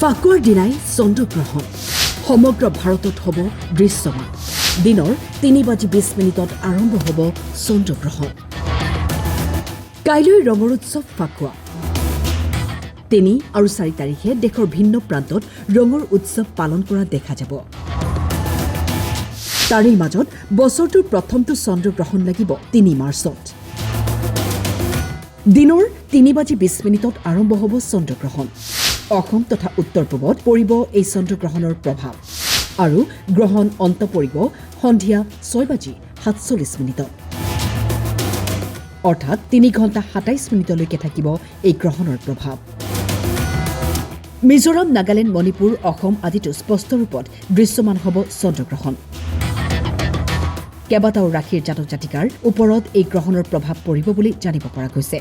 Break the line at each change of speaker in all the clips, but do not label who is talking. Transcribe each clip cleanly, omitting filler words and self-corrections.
ফাকুৱাৰ দিনাই চন্দ্ৰগ্ৰহণ সমগ্ৰ ভাৰতত হ'ব দৃশ্যমান দিনৰ 3:20 আৰম্ভ হ'ব চন্দ্ৰগ্ৰহণ কাইলৈ ৰঙৰ উৎসৱ ফাকুৱা 3 আৰু 4 তাৰিখে দেশৰ ভিন্ন প্ৰান্তত ৰঙৰ উৎসৱ পালন কৰা দেখা যাব তাৰে মাজত বছৰটোৰ প্ৰথমটো চন্দ্ৰগ্ৰহণ লাগিব 3 মাৰ্চত দিনৰ 3:20 আৰম্ভ হ'ব চন্দ্ৰগ্ৰহণ অসম তথা উত্তৰ পূবত পৰিব এই চন্দ্ৰগ্ৰহণৰ প্ৰভাৱ আৰু গ্ৰহণ অন্ত পৰিব সন্ধিয়া 6:47 অৰ্থাৎ 3 ঘণ্টা 27 মিনিটলৈকে থাকিব এই গ্ৰহণৰ প্ৰভাৱ মিজোৰাম নাগালেণ্ড মণিপুৰ অসম আদিতো স্পষ্ট ৰূপত দৃশ্যমান হ'ব চন্দ্ৰগ্ৰহণ কেইবাটাও ৰাশিৰ জাতক জাতিকাৰ ওপৰত এই গ্ৰহণৰ প্ৰভাৱ পৰিব বুলি জানিব পৰা গৈছে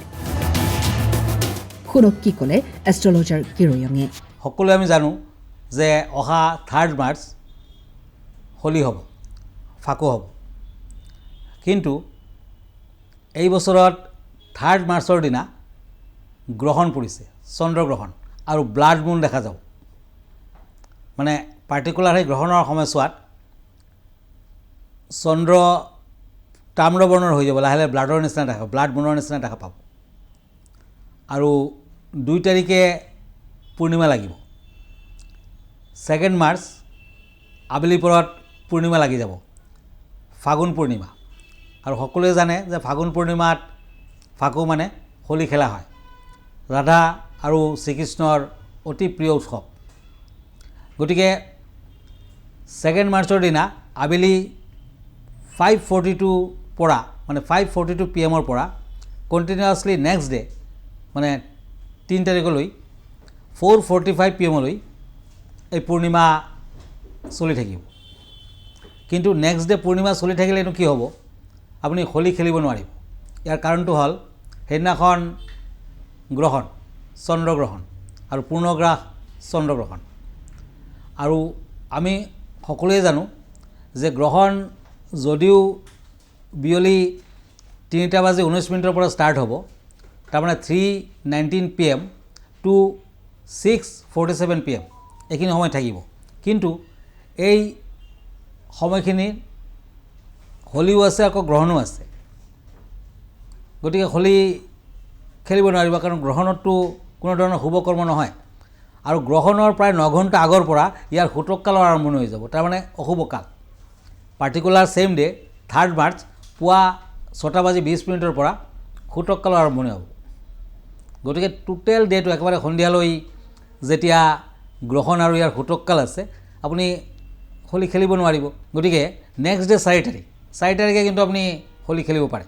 শুনক কি ক'লে এষ্ট্ৰলজাৰ কিৰয়ঙে
সকলোৱে আমি জানো যে অহা 3 মাৰ্চ হোলী হ'ব ফাকু হ'ব কিন্তু এই বছৰত 3 মাৰ্চৰ দিনা গ্ৰহণ পৰিছে চন্দ্ৰগ্ৰহণ আৰু ব্লাড মুন দেখা যাব মানে পাৰ্টিকুলাৰ এই গ্ৰহণৰ সময়ছোৱাত চন্দ্ৰ তাম্ৰবৰ্ণৰ হৈ যাব লাহে লাহে ব্লাডৰ নিচিনা দেখা ব্লাড মুনৰ নিচিনা দেখা পাব আৰু 2 তাৰিখে পূৰ্ণিমা লাগিব 2 মাৰ্চ আবেলি পৰত পূৰ্ণিমা লাগি যাব ফাগুন পূৰ্ণিমা আৰু সকলোৱে জানে যে ফাগুন পূৰ্ণিমাত ফাকু মানে হোলী খেলা হয় ৰাধা আৰু শ্ৰীকৃষ্ণৰ অতি প্ৰিয় উৎসৱ গতিকে 2 মাৰ্চৰ দিনা আবেলি 5:42 পৰা মানে 5:42 PM পৰা কণ্টিনিউৱাছলি নেক্সট ডে মানে 3 তাৰিখলৈ 4:45 PM লৈ এই পূৰ্ণিমা চলি থাকিব কিন্তু নেক্সট ডে পূৰ্ণিমা চলি থাকিলেনো কি হ'ব আপুনি হোলী খেলিব নোৱাৰিব ইয়াৰ কাৰণটো হ'ল সেইদিনাখন গ্ৰহণ চন্দ্ৰগ্ৰহণ আৰু পূৰ্ণগ্ৰাস চন্দ্ৰগ্ৰহণ আৰু আমি সকলোৱে জানো যে গ্ৰহণ যদিও বিয়লি 3:19 পৰা ষ্টাৰ্ট হ'ব তাৰমানে 3:19 PM to 6:47 PM এইখিনি সময় থাকিব কিন্তু এই সময়খিনি হোলীও আছে আকৌ গ্ৰহণো আছে গতিকে হোলী খেলিব নোৱাৰিব কাৰণ গ্ৰহণতটো কোনো ধৰণৰ শুভ কৰ্ম নহয় আৰু গ্ৰহণৰ প্ৰায় 9 ঘণ্টা আগৰ পৰা ইয়াৰ সূতক কালৰ আৰম্ভণি হৈ যাব তাৰমানে অশুভ কাল পাৰ্টিকুলাৰ ছেইম ডে 3 মাৰ্চ পুৱা 6:20 পৰা সূতক কালৰ আৰম্ভণি হ'ব গতিকে টোটেল ডেটো একেবাৰে সন্ধিয়ালৈ যেতিয়া গ্ৰহণ আৰু ইয়াৰ সূতক কাল আছে আপুনি হোলী খেলিব নোৱাৰিব গতিকে নেক্সট ডে 4 তাৰিখে কিন্তু আপুনি হোলী খেলিব পাৰে